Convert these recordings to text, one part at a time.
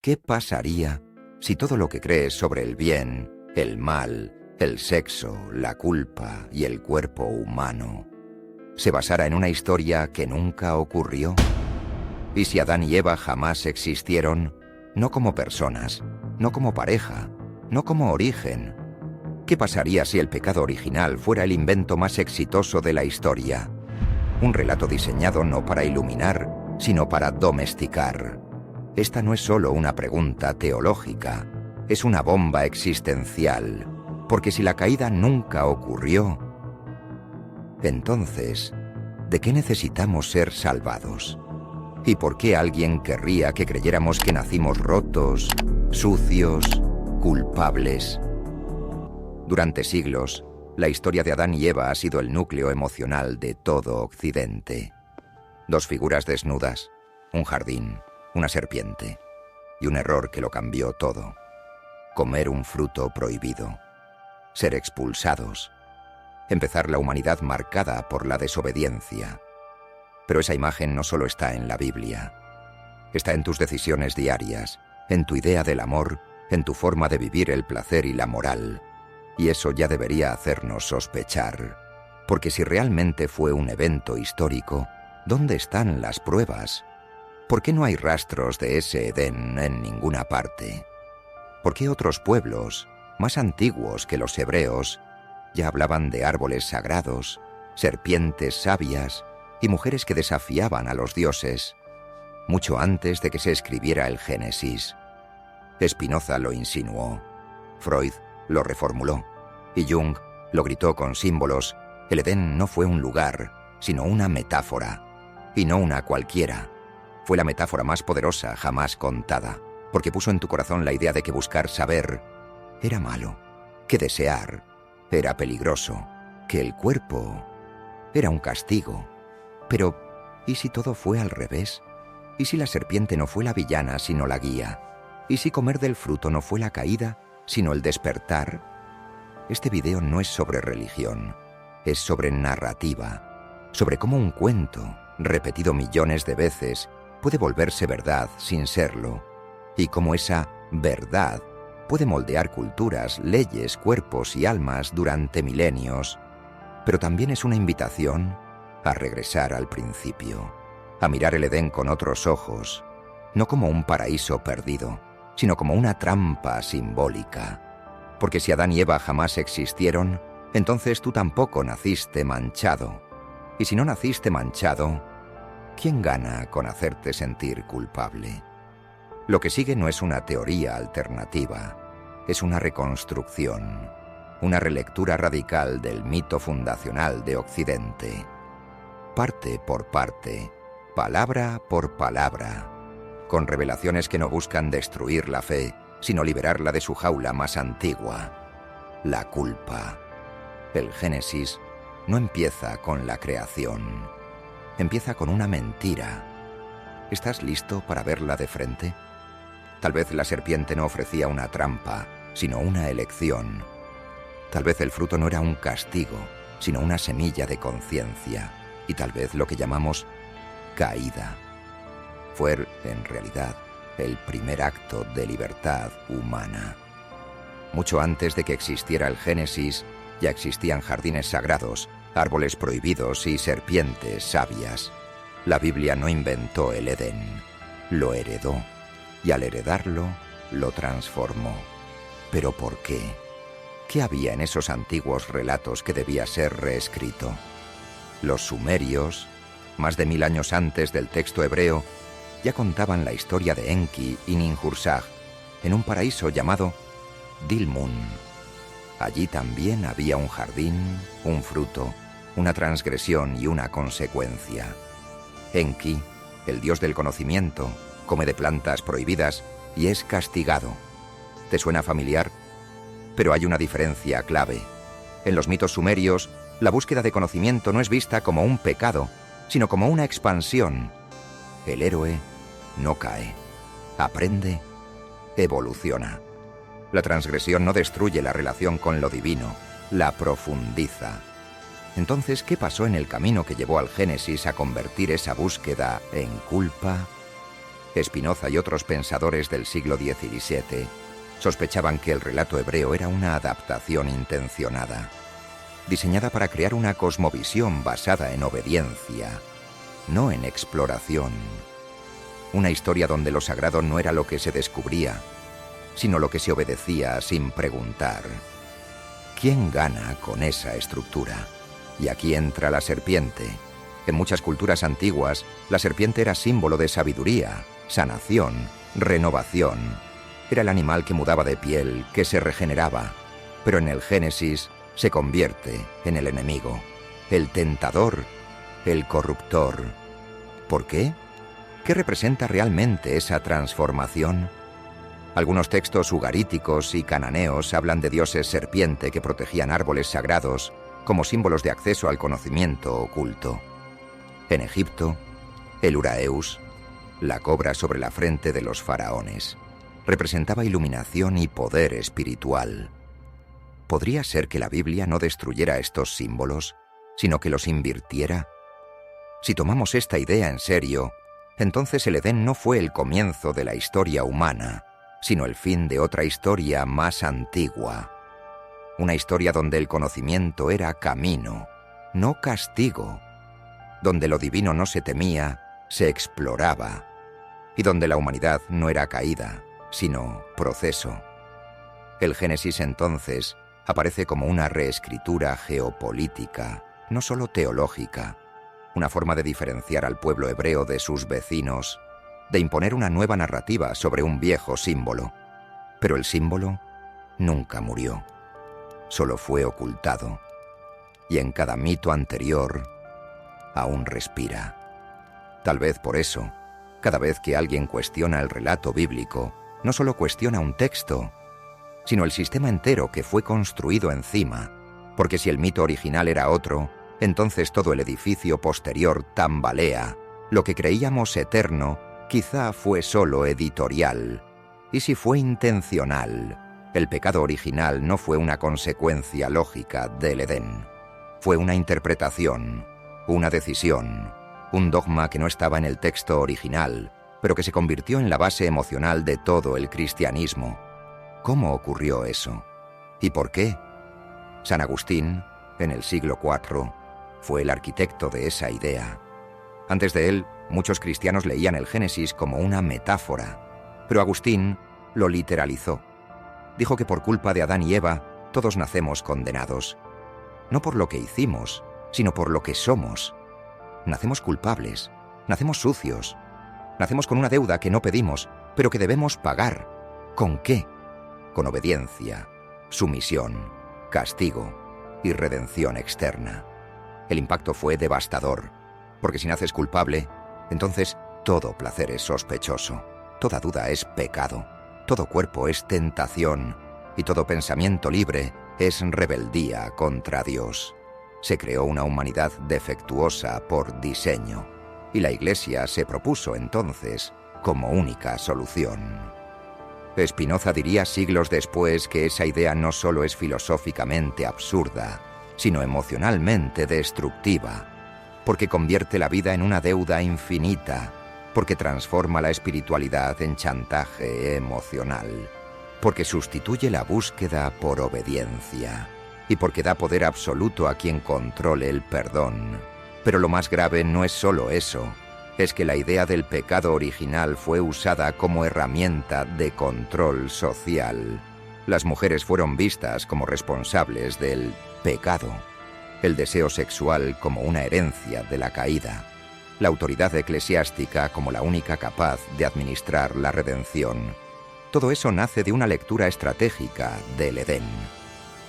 ¿Qué pasaría si todo lo que crees sobre el bien, el mal, el sexo, la culpa y el cuerpo humano se basara en una historia que nunca ocurrió? ¿Y si Adán y Eva jamás existieron, no como personas, no como pareja, no como origen? ¿Qué pasaría si el pecado original fuera el invento más exitoso de la historia? Un relato diseñado no para iluminar, sino para domesticar. Esta no es solo una pregunta teológica, es una bomba existencial, porque si la caída nunca ocurrió, entonces, ¿de qué necesitamos ser salvados? ¿Y por qué alguien querría que creyéramos que nacimos rotos, sucios, culpables? Durante siglos, la historia de Adán y Eva ha sido el núcleo emocional de todo Occidente. Dos figuras desnudas, un jardín, una serpiente y un error que lo cambió todo. Comer un fruto prohibido, ser expulsados, empezar la humanidad marcada por la desobediencia. Pero esa imagen no solo está en la Biblia, está en tus decisiones diarias, en tu idea del amor, en tu forma de vivir el placer y la moral. Y eso ya debería hacernos sospechar, porque si realmente fue un evento histórico, ¿dónde están las pruebas? ¿Por qué no hay rastros de ese Edén en ninguna parte? ¿Por qué otros pueblos, más antiguos que los hebreos, ya hablaban de árboles sagrados, serpientes sabias y mujeres que desafiaban a los dioses, mucho antes de que se escribiera el Génesis? Spinoza lo insinuó, Freud lo reformuló, y Jung lo gritó con símbolos. El Edén no fue un lugar, sino una metáfora, y no una cualquiera. Fue la metáfora más poderosa jamás contada, porque puso en tu corazón la idea de que buscar saber era malo, que desear era peligroso, que el cuerpo era un castigo. Pero, ¿y si todo fue al revés? ¿Y si la serpiente no fue la villana, sino la guía? ¿Y si comer del fruto no fue la caída, sino el despertar? Este video no es sobre religión, es sobre narrativa, sobre cómo un cuento, repetido millones de veces, puede volverse verdad sin serlo, y cómo esa verdad puede moldear culturas, leyes, cuerpos y almas durante milenios. Pero también es una invitación a regresar al principio, a mirar el Edén con otros ojos, no como un paraíso perdido, sino como una trampa simbólica. Porque si Adán y Eva jamás existieron, entonces tú tampoco naciste manchado. Y si no naciste manchado, ¿quién gana con hacerte sentir culpable? Lo que sigue no es una teoría alternativa, es una reconstrucción, una relectura radical del mito fundacional de Occidente. Parte por parte, palabra por palabra, con revelaciones que no buscan destruir la fe, sino liberarla de su jaula más antigua, la culpa. El Génesis no empieza con la creación, empieza con una mentira. ¿Estás listo para verla de frente? Tal vez la serpiente no ofrecía una trampa, sino una elección. Tal vez el fruto no era un castigo, sino una semilla de conciencia. Y tal vez lo que llamamos caída fue, en realidad, el primer acto de libertad humana. Mucho antes de que existiera el Génesis, ya existían jardines sagrados, árboles prohibidos y serpientes sabias. La Biblia no inventó el Edén, lo heredó, y al heredarlo, lo transformó. ¿Pero por qué? ¿Qué había en esos antiguos relatos que debía ser reescrito? Los sumerios, más de 1000 años antes del texto hebreo, ya contaban la historia de Enki y Ninhursag en un paraíso llamado Dilmun. Allí también había un jardín, un fruto, una transgresión y una consecuencia. Enki, el dios del conocimiento, come de plantas prohibidas y es castigado. ¿Te suena familiar? Pero hay una diferencia clave. En los mitos sumerios, la búsqueda de conocimiento no es vista como un pecado, sino como una expansión. El héroe no cae, aprende, evoluciona. La transgresión no destruye la relación con lo divino, la profundiza. Entonces, ¿qué pasó en el camino que llevó al Génesis a convertir esa búsqueda en culpa? Spinoza y otros pensadores del siglo XVII sospechaban que el relato hebreo era una adaptación intencionada, diseñada para crear una cosmovisión basada en obediencia, no en exploración. Una historia donde lo sagrado no era lo que se descubría, sino lo que se obedecía sin preguntar. ¿Quién gana con esa estructura? Y aquí entra la serpiente. En muchas culturas antiguas, la serpiente era símbolo de sabiduría, sanación, renovación. Era el animal que mudaba de piel, que se regeneraba. Pero en el Génesis se convierte en el enemigo, el tentador, el corruptor. ¿Por qué? ¿Qué representa realmente esa transformación? Algunos textos ugaríticos y cananeos hablan de dioses serpiente que protegían árboles sagrados como símbolos de acceso al conocimiento oculto. En Egipto, el Uraeus, la cobra sobre la frente de los faraones, representaba iluminación y poder espiritual. ¿Podría ser que la Biblia no destruyera estos símbolos, sino que los invirtiera? Si tomamos esta idea en serio, entonces el Edén no fue el comienzo de la historia humana, sino el fin de otra historia más antigua. Una historia donde el conocimiento era camino, no castigo, donde lo divino no se temía, se exploraba, y donde la humanidad no era caída, sino proceso. El Génesis entonces aparece como una reescritura geopolítica, no solo teológica, una forma de diferenciar al pueblo hebreo de sus vecinos, de imponer una nueva narrativa sobre un viejo símbolo. Pero el símbolo nunca murió, solo fue ocultado, y en cada mito anterior aún respira. Tal vez por eso, cada vez que alguien cuestiona el relato bíblico, no solo cuestiona un texto, sino el sistema entero que fue construido encima, porque si el mito original era otro, entonces todo el edificio posterior tambalea. Lo que creíamos eterno quizá fue solo editorial. Y si fue intencional, el pecado original no fue una consecuencia lógica del Edén. Fue una interpretación, una decisión, un dogma que no estaba en el texto original, pero que se convirtió en la base emocional de todo el cristianismo. ¿Cómo ocurrió eso? ¿Y por qué? San Agustín, en el siglo IV, fue el arquitecto de esa idea. Antes de él, muchos cristianos leían el Génesis como una metáfora, pero Agustín lo literalizó. Dijo que por culpa de Adán y Eva, todos nacemos condenados. No por lo que hicimos, sino por lo que somos. Nacemos culpables, nacemos sucios, nacemos con una deuda que no pedimos, pero que debemos pagar. ¿Con qué? Con obediencia, sumisión, castigo y redención externa. El impacto fue devastador, porque si naces culpable, entonces todo placer es sospechoso, toda duda es pecado, todo cuerpo es tentación y todo pensamiento libre es rebeldía contra Dios. Se creó una humanidad defectuosa por diseño, y la Iglesia se propuso entonces como única solución. Spinoza diría siglos después que esa idea no solo es filosóficamente absurda, sino emocionalmente destructiva, porque convierte la vida en una deuda infinita, porque transforma la espiritualidad en chantaje emocional, porque sustituye la búsqueda por obediencia, y porque da poder absoluto a quien controle el perdón. Pero lo más grave no es solo eso, es que la idea del pecado original fue usada como herramienta de control social. Las mujeres fueron vistas como responsables del pecado, el deseo sexual como una herencia de la caída, la autoridad eclesiástica como la única capaz de administrar la redención. Todo eso nace de una lectura estratégica del Edén.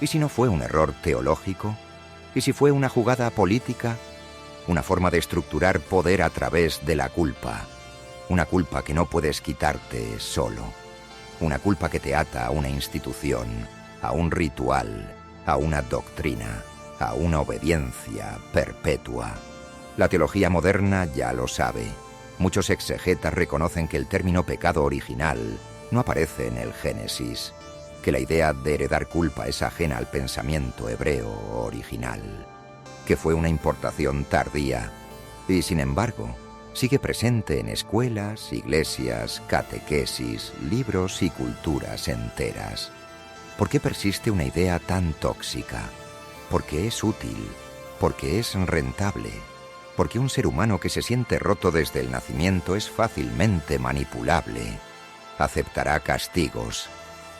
¿Y si no fue un error teológico? ¿Y si fue una jugada política? Una forma de estructurar poder a través de la culpa. Una culpa que no puedes quitarte solo. Una culpa que te ata a una institución, a un ritual, a una doctrina, a una obediencia perpetua. La teología moderna ya lo sabe. Muchos exegetas reconocen que el término pecado original no aparece en el Génesis, que la idea de heredar culpa es ajena al pensamiento hebreo original, que fue una importación tardía, y sin embargo, Sigue presente en escuelas, iglesias, catequesis, libros y culturas enteras. ¿Por qué persiste una idea tan tóxica? Porque es útil, porque es rentable, porque un ser humano que se siente roto desde el nacimiento es fácilmente manipulable. Aceptará castigos,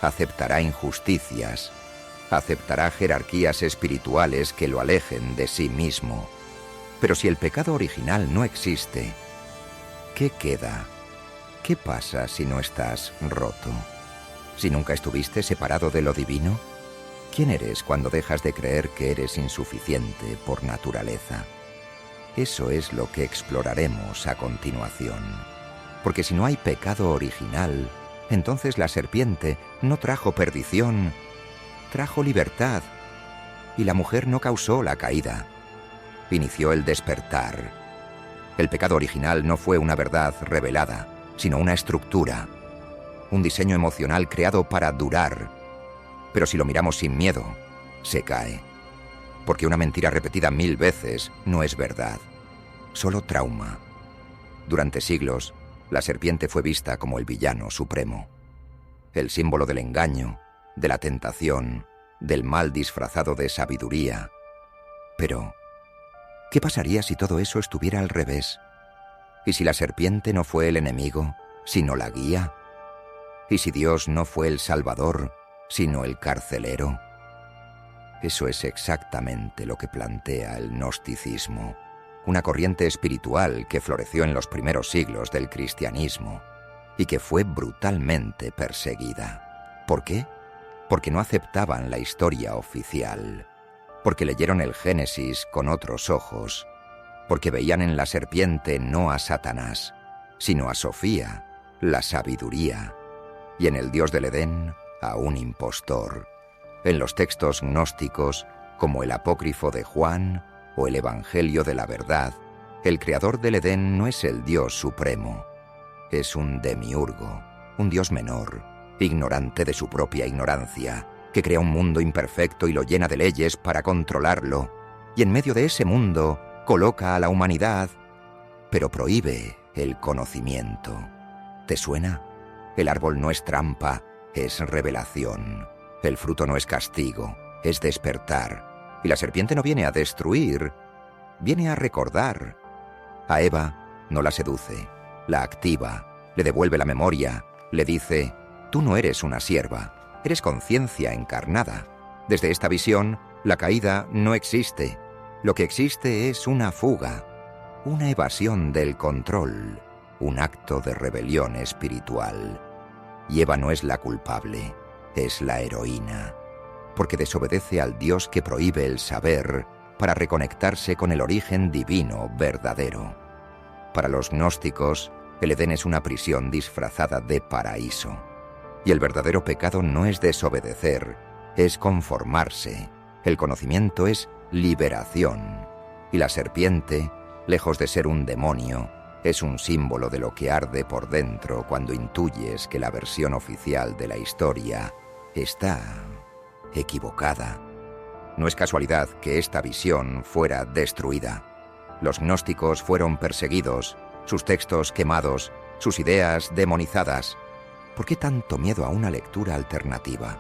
aceptará injusticias, aceptará jerarquías espirituales que lo alejen de sí mismo. Pero si el pecado original no existe, ¿qué queda? ¿Qué pasa si no estás roto? ¿Si nunca estuviste separado de lo divino? ¿Quién eres cuando dejas de creer que eres insuficiente por naturaleza? Eso es lo que exploraremos a continuación. Porque si no hay pecado original, entonces la serpiente no trajo perdición, trajo libertad. Y la mujer no causó la caída. Inició el despertar. El pecado original no fue una verdad revelada, sino una estructura, un diseño emocional creado para durar. Pero si lo miramos sin miedo, se cae. Porque una mentira repetida 1000 veces no es verdad, solo trauma. Durante siglos, la serpiente fue vista como el villano supremo, el símbolo del engaño, de la tentación, del mal disfrazado de sabiduría. Pero, ¿qué pasaría si todo eso estuviera al revés? ¿Y si la serpiente no fue el enemigo, sino la guía? ¿Y si Dios no fue el Salvador, sino el carcelero? Eso es exactamente lo que plantea el gnosticismo, una corriente espiritual que floreció en los primeros siglos del cristianismo y que fue brutalmente perseguida. ¿Por qué? Porque no aceptaban la historia oficial, porque leyeron el Génesis con otros ojos, porque veían en la serpiente no a Satanás, sino a Sofía, la sabiduría, y en el Dios del Edén a un impostor. En los textos gnósticos, como el apócrifo de Juan o el Evangelio de la Verdad, el creador del Edén no es el Dios supremo, es un demiurgo, un Dios menor, ignorante de su propia ignorancia, que crea un mundo imperfecto y lo llena de leyes para controlarlo, y en medio de ese mundo coloca a la humanidad, pero prohíbe el conocimiento. ¿Te suena? El árbol no es trampa, es revelación. El fruto no es castigo, es despertar. Y la serpiente no viene a destruir, viene a recordar. A Eva no la seduce, la activa, le devuelve la memoria, le dice: tú no eres una sierva, eres conciencia encarnada. Desde esta visión, la caída no existe. Lo que existe es una fuga, una evasión del control, un acto de rebelión espiritual. Y Eva no es la culpable, es la heroína, porque desobedece al Dios que prohíbe el saber para reconectarse con el origen divino verdadero. Para los gnósticos, el Edén es una prisión disfrazada de paraíso. Y el verdadero pecado no es desobedecer, es conformarse. El conocimiento es liberación. Y la serpiente, lejos de ser un demonio, es un símbolo de lo que arde por dentro cuando intuyes que la versión oficial de la historia está equivocada. No es casualidad que esta visión fuera destruida. Los gnósticos fueron perseguidos, sus textos quemados, sus ideas demonizadas. ¿Por qué tanto miedo a una lectura alternativa?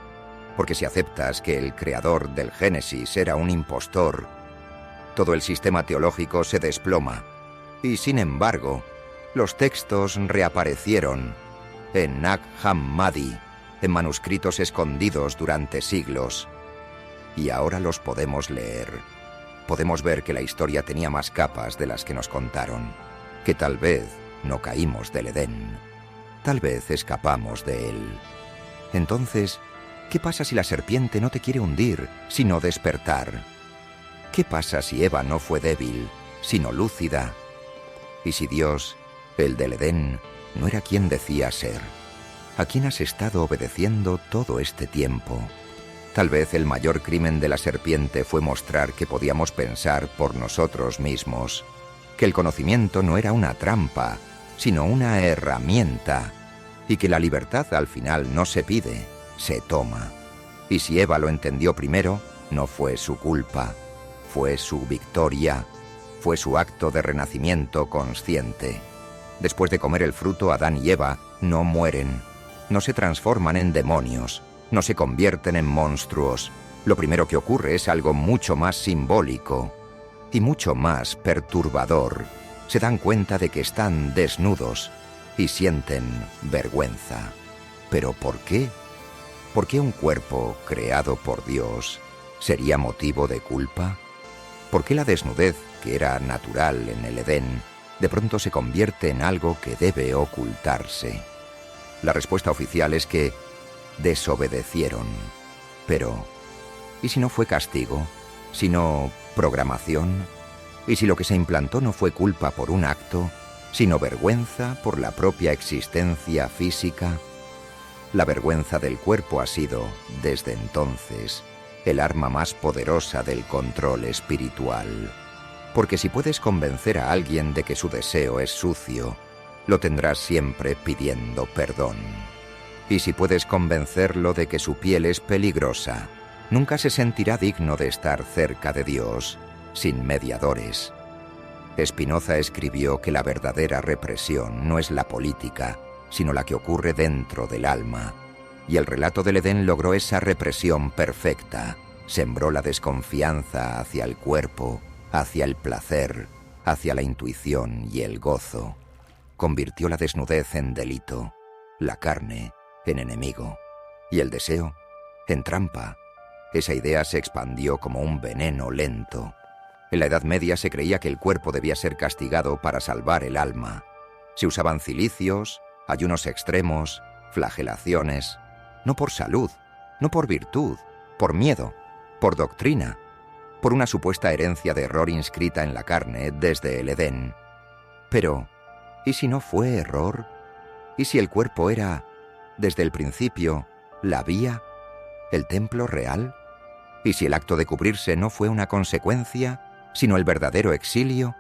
Porque si aceptas que el creador del Génesis era un impostor, todo el sistema teológico se desploma. Y sin embargo, los textos reaparecieron en Nag Hammadi, en manuscritos escondidos durante siglos. Y ahora los podemos leer. Podemos ver que la historia tenía más capas de las que nos contaron, que tal vez no caímos del Edén, tal vez escapamos de él. Entonces, ¿qué pasa si la serpiente no te quiere hundir, sino despertar? ¿Qué pasa si Eva no fue débil, sino lúcida? ¿Y si Dios, el del Edén, no era quien decía ser? ¿A quién has estado obedeciendo todo este tiempo? Tal vez el mayor crimen de la serpiente fue mostrar que podíamos pensar por nosotros mismos, que el conocimiento no era una trampa, sino una herramienta, y que la libertad al final no se pide, se toma. Y si Eva lo entendió primero, no fue su culpa, fue su victoria. Fue su acto de renacimiento consciente. Después de comer el fruto, Adán y Eva no mueren, no se transforman en demonios, no se convierten en monstruos. Lo primero que ocurre es algo mucho más simbólico y mucho más perturbador. Se dan cuenta de que están desnudos y sienten vergüenza. ¿Pero por qué? ¿Por qué un cuerpo creado por Dios sería motivo de culpa? ¿Por qué la desnudez, que era natural en el Edén, de pronto se convierte en algo que debe ocultarse? La respuesta oficial es que desobedecieron. Pero, ¿y si no fue castigo? ¿Sino programación? ¿Y si lo que se implantó no fue culpa por un acto, sino vergüenza por la propia existencia física? La vergüenza del cuerpo ha sido, desde entonces, el arma más poderosa del control espiritual. Porque si puedes convencer a alguien de que su deseo es sucio, lo tendrás siempre pidiendo perdón. Y si puedes convencerlo de que su piel es peligrosa, nunca se sentirá digno de estar cerca de Dios, sin mediadores. Spinoza escribió que la verdadera represión no es la política, sino la que ocurre dentro del alma. Y el relato del Edén logró esa represión perfecta. Sembró la desconfianza hacia el cuerpo, hacia el placer, hacia la intuición y el gozo. Convirtió la desnudez en delito, la carne en enemigo y el deseo en trampa. Esa idea se expandió como un veneno lento. En la Edad Media se creía que el cuerpo debía ser castigado para salvar el alma. Se usaban cilicios, ayunos extremos, flagelaciones, no por salud, no por virtud, por miedo, por doctrina, por una supuesta herencia de error inscrita en la carne desde el Edén. Pero, ¿y si no fue error? ¿Y si el cuerpo era, desde el principio, la vía, el templo real? ¿Y si el acto de cubrirse no fue una consecuencia, sino el verdadero exilio?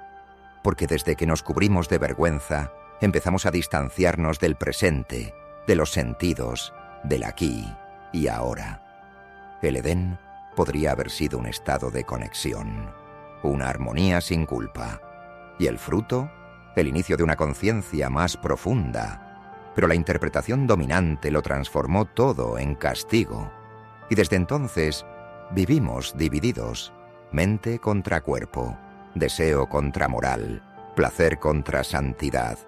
Porque desde que nos cubrimos de vergüenza, empezamos a distanciarnos del presente, de los sentidos, del aquí y ahora. El Edén podría haber sido un estado de conexión, una armonía sin culpa. Y el fruto, el inicio de una conciencia más profunda. Pero la interpretación dominante lo transformó todo en castigo. Y desde entonces vivimos divididos, mente contra cuerpo, deseo contra moral, placer contra santidad.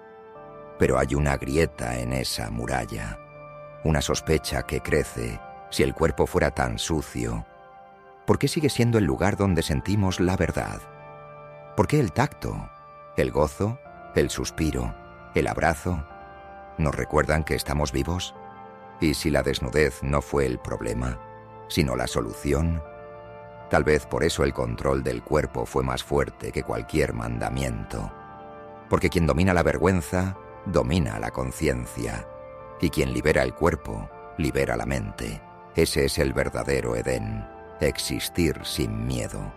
Pero hay una grieta en esa muralla, una sospecha que crece. Si el cuerpo fuera tan sucio, ¿por qué sigue siendo el lugar donde sentimos la verdad? ¿Por qué el tacto, el gozo, el suspiro, el abrazo nos recuerdan que estamos vivos? ¿Y si la desnudez no fue el problema, sino la solución? Tal vez por eso el control del cuerpo fue más fuerte que cualquier mandamiento. Porque quien domina la vergüenza, domina la conciencia. Y quien libera el cuerpo, libera la mente. Ese es el verdadero Edén, existir sin miedo.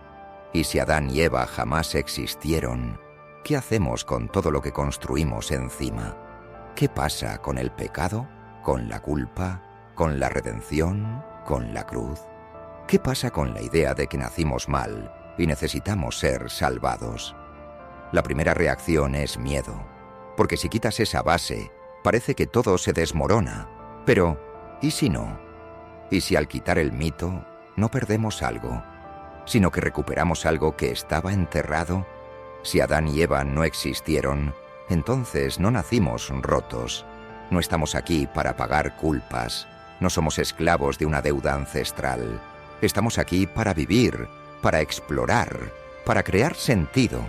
Y si Adán y Eva jamás existieron, ¿qué hacemos con todo lo que construimos encima? ¿Qué pasa con el pecado, con la culpa, con la redención, con la cruz? ¿Qué pasa con la idea de que nacimos mal y necesitamos ser salvados? La primera reacción es miedo, porque si quitas esa base, parece que todo se desmorona. Pero, ¿y si no? ¿Y si al quitar el mito no perdemos algo, sino que recuperamos algo que estaba enterrado? Si Adán y Eva no existieron, entonces no nacimos rotos. No estamos aquí para pagar culpas. No somos esclavos de una deuda ancestral. Estamos aquí para vivir, para explorar, para crear sentido.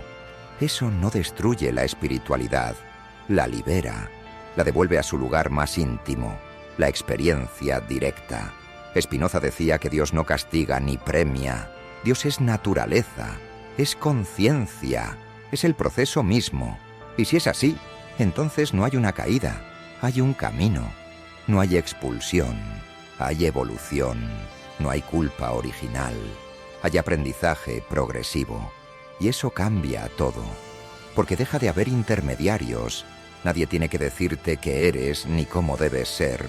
Eso no destruye la espiritualidad, la libera, la devuelve a su lugar más íntimo, la experiencia directa. Spinoza decía que Dios no castiga ni premia. Dios es naturaleza, es conciencia, es el proceso mismo. Y si es así, entonces no hay una caída, hay un camino. No hay expulsión, hay evolución. No hay culpa original, hay aprendizaje progresivo. Y eso cambia todo, porque deja de haber intermediarios. Nadie tiene que decirte qué eres ni cómo debes ser.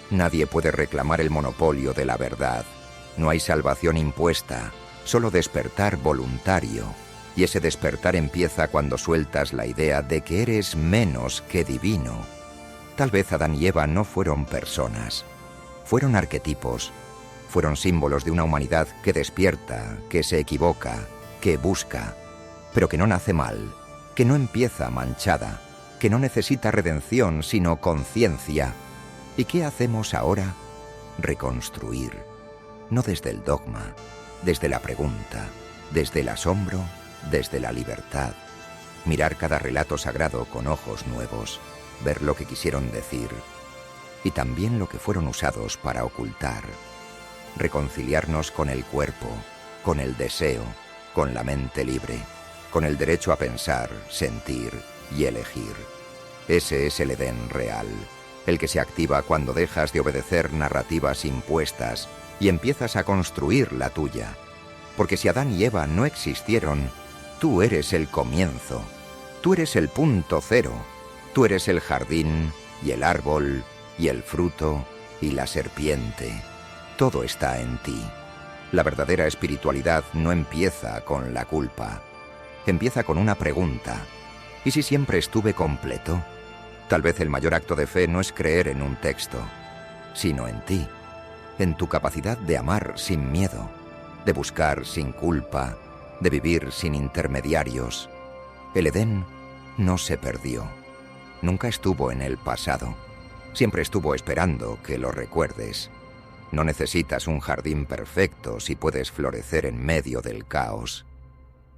Nadie puede reclamar el monopolio de la verdad. No hay salvación impuesta, solo despertar voluntario. Y ese despertar empieza cuando sueltas la idea de que eres menos que divino. Tal vez Adán y Eva no fueron personas, fueron arquetipos, fueron símbolos de una humanidad que despierta, que se equivoca, que busca, pero que no nace mal, que no empieza manchada, que no necesita redención sino conciencia. ¿Y qué hacemos ahora? Reconstruir, no desde el dogma, desde la pregunta, desde el asombro, desde la libertad. Mirar cada relato sagrado con ojos nuevos, ver lo que quisieron decir y también lo que fueron usados para ocultar. Reconciliarnos con el cuerpo, con el deseo, con la mente libre, con el derecho a pensar, sentir y elegir. Ese es el Edén real, el que se activa cuando dejas de obedecer narrativas impuestas y empiezas a construir la tuya. Porque si Adán y Eva no existieron, tú eres el comienzo, tú eres el punto cero, tú eres el jardín y el árbol y el fruto y la serpiente. Todo está en ti. La verdadera espiritualidad no empieza con la culpa, empieza con una pregunta. ¿Y si siempre estuve completo? Tal vez el mayor acto de fe no es creer en un texto, sino en ti, en tu capacidad de amar sin miedo, de buscar sin culpa, de vivir sin intermediarios. El Edén no se perdió, nunca estuvo en el pasado, siempre estuvo esperando que lo recuerdes. No necesitas un jardín perfecto si puedes florecer en medio del caos.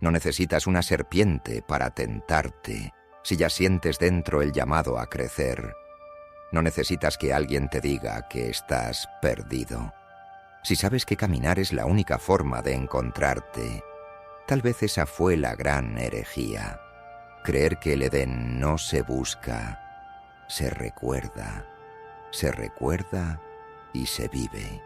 No necesitas una serpiente para tentarte si ya sientes dentro el llamado a crecer. No necesitas que alguien te diga que estás perdido. Si sabes que caminar es la única forma de encontrarte, tal vez esa fue la gran herejía. Creer que el Edén no se busca, se recuerda y se vive.